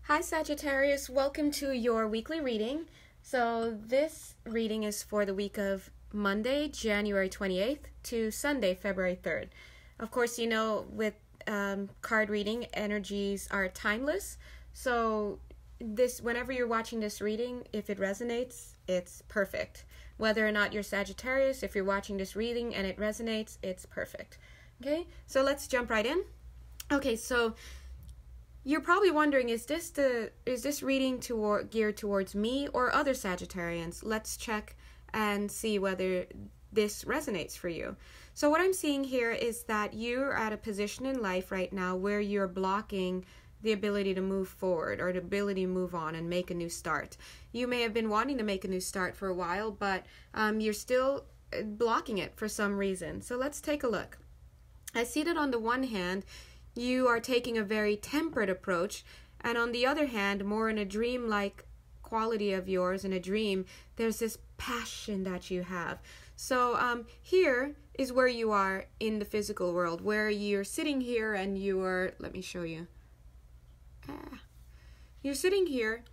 Hi Sagittarius, welcome to your weekly reading. So this reading is for the week of Monday, January 28th to Sunday, February 3rd. Of course, you know, with card reading, energies are timeless. So whenever you're watching this reading, if it resonates, it's perfect. Whether or not you're Sagittarius, if you're watching this reading and it resonates, it's perfect. Okay, so let's jump right in. Okay, so you're probably wondering, is this reading geared towards me or other Sagittarians? Let's check and see whether this resonates for you. So what I'm seeing here is that you're at a position in life right now where you're blocking the ability to move forward or the ability to move on and make a new start. You may have been wanting to make a new start for a while, but you're still blocking it for some reason. So let's take a look. I see that on the one hand, you are taking a very temperate approach, and on the other hand, more in a dream-like quality of yours, in a dream, there's this passion that you have. So here is where you are in the physical world, where you're sitting here and let me show you. You're sitting here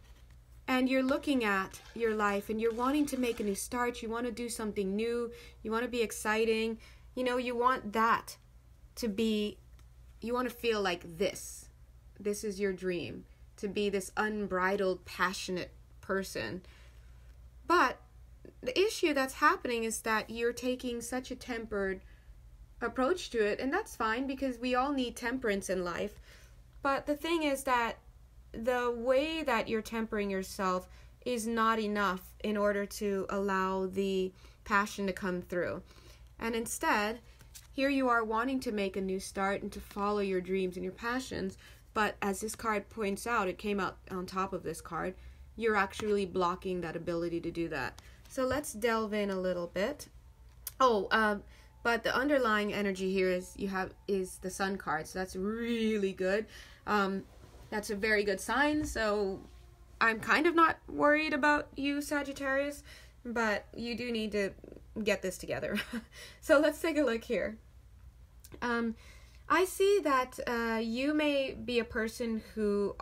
and you're looking at your life and you're wanting to make a new start. You want to do something new. You want to be exciting. You know, you want that to be, you want to feel like this. This is your dream, to be this unbridled, passionate person. But the issue that's happening is that you're taking such a tempered approach to it, and that's fine because we all need temperance in life. But the thing is that the way that you're tempering yourself is not enough in order to allow the passion to come through. And instead, here you are wanting to make a new start and to follow your dreams and your passions, but as this card points out, it came out on top of this card, you're actually blocking that ability to do that. So let's delve in a little bit. But the underlying energy here is the Sun card, so that's really good. That's a very good sign, so I'm kind of not worried about you, Sagittarius, but you do need to get this together. So let's take a look here. I see that you may be a person who,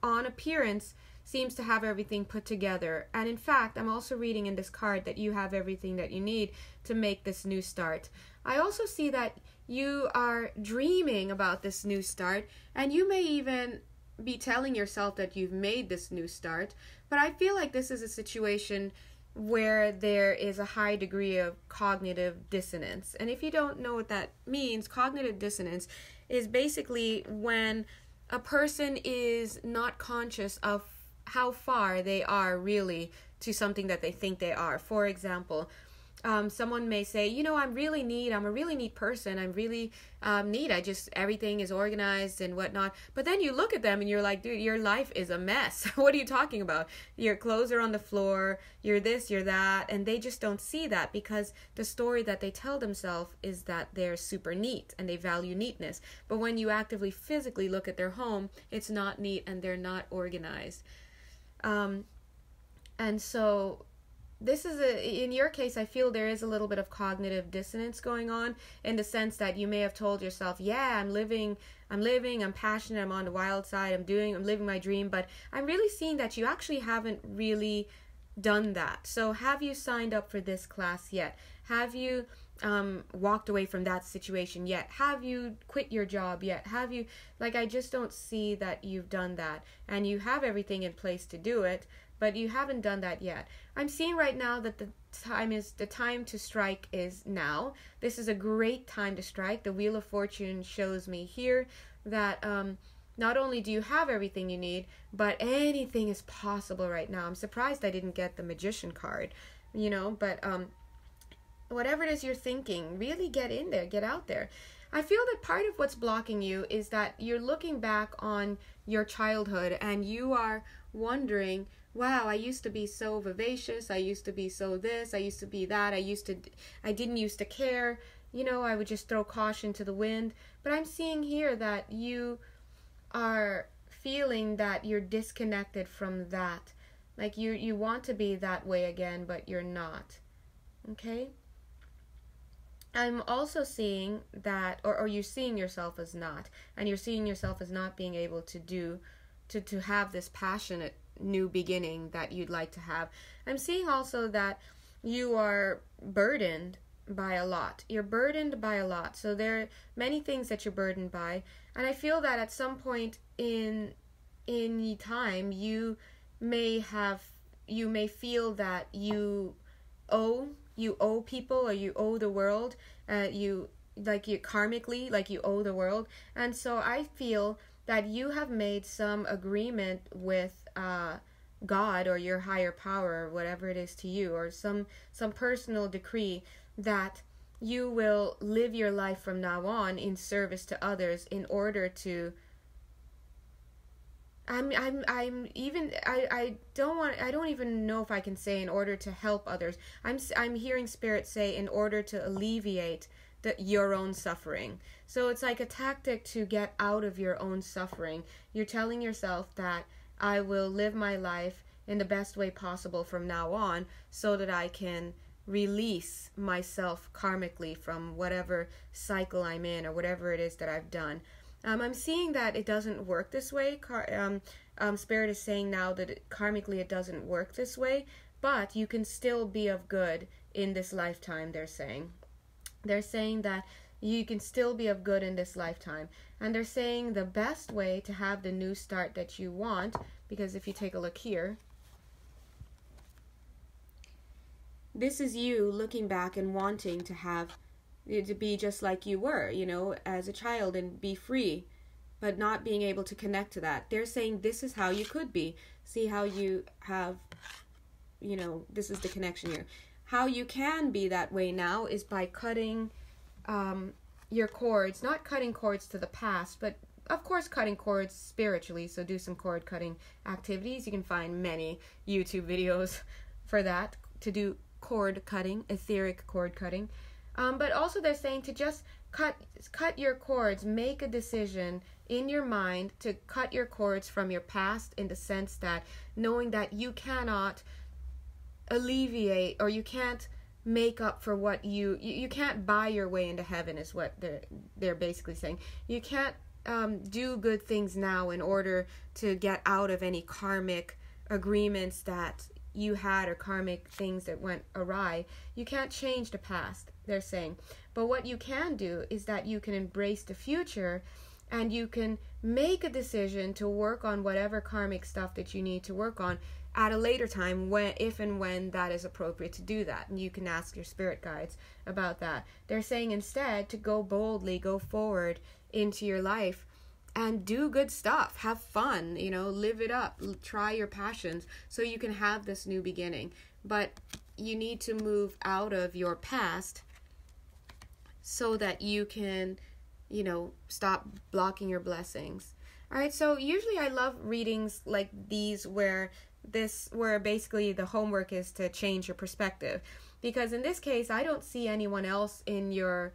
on appearance, seems to have everything put together. And in fact, I'm also reading in this card that you have everything that you need to make this new start. I also see that you are dreaming about this new start, and you may even be telling yourself that you've made this new start. But I feel like this is a situation where there is a high degree of cognitive dissonance. And if you don't know what that means, cognitive dissonance is basically when a person is not conscious of how far they are really to something that they think they are. For example, someone may say, you know, I'm a really neat person, I'm really neat, everything is organized and whatnot. But then you look at them and you're like, dude, your life is a mess. What are you talking about? Your clothes are on the floor, you're this, you're that, and they just don't see that because the story that they tell themselves is that they're super neat and they value neatness. But when you actively physically look at their home, it's not neat and they're not organized. And so in your case, I feel there is a little bit of cognitive dissonance going on in the sense that you may have told yourself, yeah, I'm living, I'm passionate, I'm on the wild side, I'm living my dream, but I'm really seeing that you actually haven't really done that. So have you signed up for this class yet? Have you walked away from that situation yet? Have you quit your job yet? I just don't see that you've done that, and you have everything in place to do it, but you haven't done that yet. I'm seeing right now that the time to strike is now. This is a great time to strike. The Wheel of Fortune shows me here that not only do you have everything you need, but anything is possible right now. I'm surprised I didn't get the Magician card, but whatever it is you're thinking, really get in there, get out there. I feel that part of what's blocking you is that you're looking back on your childhood and you are wondering, wow, I used to be so vivacious, I used to be so this, I used to be that, I didn't used to care, I would just throw caution to the wind. But I'm seeing here that you are feeling that you're disconnected from that. Like you want to be that way again, but you're not. Okay? I'm also seeing that, or you're seeing yourself as not, and you're seeing yourself as not being able to do to have this passionate new beginning that you'd like to have. I'm seeing also that you are burdened by a lot. You're burdened by a lot. So there are many things that you're burdened by. And I feel that at some point in time, you may feel that you owe people, or you owe the world, you karmically, like you owe the world. And so I feel that you have made some agreement with God or your higher power, or whatever it is to you, or some personal decree that you will live your life from now on in service to others in order to I don't even know if I can say in order to help others. I'm hearing Spirit say in order to alleviate your own suffering. So it's like a tactic to get out of your own suffering. You're telling yourself that I will live my life in the best way possible from now on, so that I can release myself karmically from whatever cycle I'm in, or whatever it is that I've done. I'm seeing that it doesn't work this way. Spirit is saying now that karmically it doesn't work this way, but you can still be of good in this lifetime, they're saying. They're saying that you can still be of good in this lifetime. And they're saying the best way to have the new start that you want, because if you take a look here, this is you looking back and wanting to be just like you were, as a child, and be free, but not being able to connect to that. They're saying this is how you could be. See how you have, this is the connection here. How you can be that way now is by cutting your cords, not cutting cords to the past, but of course cutting cords spiritually, so do some cord cutting activities. You can find many YouTube videos for that, to do cord cutting, etheric cord cutting. But also they're saying to just cut your cords, make a decision in your mind to cut your cords from your past, in the sense that knowing that you cannot alleviate, or you can't make up for what you can't buy your way into heaven, is what they're basically saying. You can't do good things now in order to get out of any karmic agreements that you had, or karmic things that went awry. You can't change the past, they're saying. But what you can do is that you can embrace the future, and you can make a decision to work on whatever karmic stuff that you need to work on at a later time, if and when that is appropriate to do that. And you can ask your spirit guides about that. They're saying instead to go boldly, go forward into your life, and do good stuff, have fun, live it up, try your passions, so you can have this new beginning. But you need to move out of your past so that you can, stop blocking your blessings. All right, so usually I love readings like these where basically the homework is to change your perspective, because in this case I don't see anyone else in your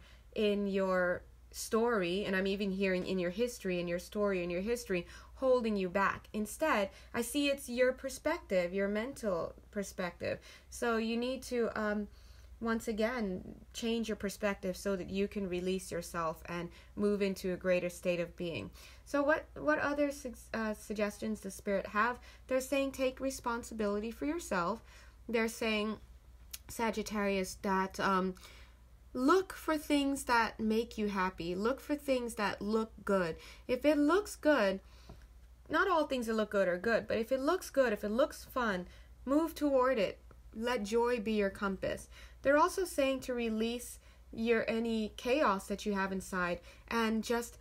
story, and I'm even hearing in your history, in your story, in your history, holding you back. Instead, I see it's your perspective, your mental perspective. So you need to once again change your perspective so that you can release yourself and move into a greater state of being. So what other suggestions does Spirit have? They're saying take responsibility for yourself. They're saying, Sagittarius, that look for things that make you happy. Look for things that look good. If it looks good, not all things that look good are good, but if it looks good, if it looks fun, move toward it. Let joy be your compass. They're also saying to release any chaos that you have inside and just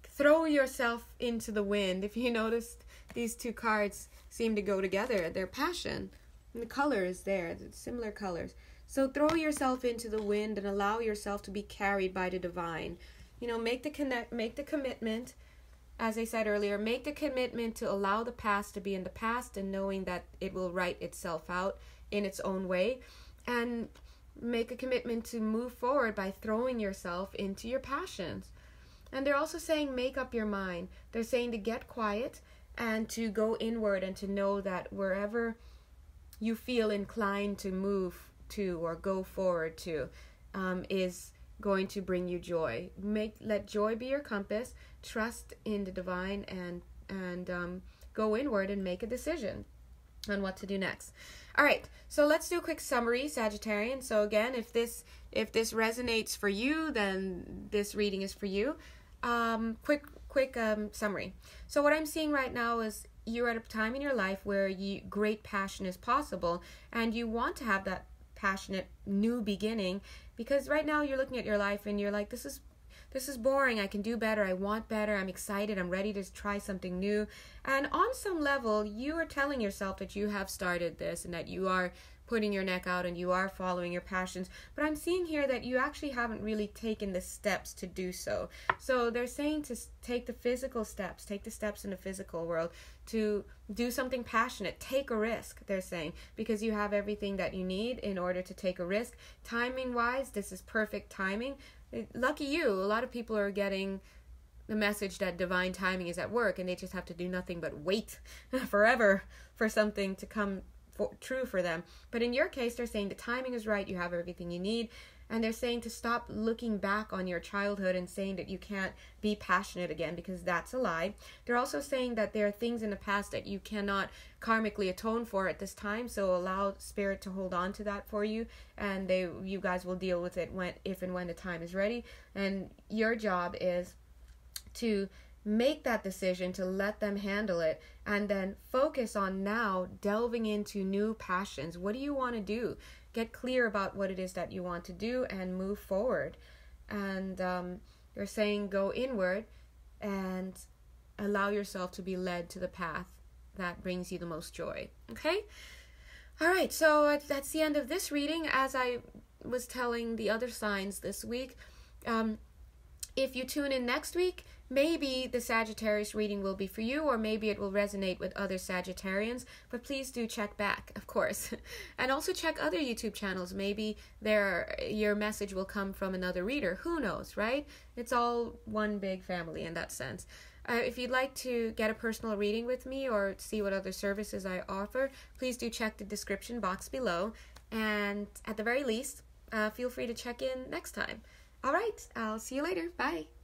throw yourself into the wind. If you noticed, these two cards seem to go together. They're passion. And the color is there, similar colors. So throw yourself into the wind and allow yourself to be carried by the divine. Make the commitment, as I said earlier, make the commitment to allow the past to be in the past, and knowing that it will write itself out in its own way. And make a commitment to move forward by throwing yourself into your passions. And they're also saying make up your mind. They're saying to get quiet and to go inward, and to know that wherever you feel inclined to move to or go forward to is going to bring you joy. Let joy be your compass. Trust in the divine, and go inward and make a decision on what to do next. All right, so let's do a quick summary, Sagittarian. So again, if this resonates for you, then this reading is for you. Quick summary. So what I'm seeing right now is you're at a time in your life where great passion is possible, and you want to have that passionate new beginning, because right now you're looking at your life and you're like, this is boring, I can do better, I want better, I'm excited, I'm ready to try something new. And on some level, you are telling yourself that you have started this and that you are putting your neck out and you are following your passions. But I'm seeing here that you actually haven't really taken the steps to do so. So they're saying to take the physical steps, take the steps in the physical world to do something passionate, take a risk, they're saying, because you have everything that you need in order to take a risk. Timing wise, this is perfect timing. Lucky you, a lot of people are getting the message that divine timing is at work and they just have to do nothing but wait forever for something to come true for them. But in your case, they're saying the timing is right, you have everything you need, and they're saying to stop looking back on your childhood and saying that you can't be passionate again, because that's a lie. They're also saying that there are things in the past that you cannot karmically atone for at this time, so allow spirit to hold on to that for you, and you guys will deal with it if and when the time is ready. And your job is to make that decision, to let them handle it, and then focus on now delving into new passions. What do you want to do? Get clear about what it is that you want to do and move forward. And they're saying go inward and allow yourself to be led to the path that brings you the most joy. Okay? All right, so that's the end of this reading. As I was telling the other signs this week, if you tune in next week, maybe the Sagittarius reading will be for you, or maybe it will resonate with other Sagittarians, but please do check back, of course. And also check other YouTube channels. Maybe your message will come from another reader. Who knows, right? It's all one big family in that sense. If you'd like to get a personal reading with me or see what other services I offer, please do check the description box below. And at the very least, feel free to check in next time. All right, I'll see you later. Bye.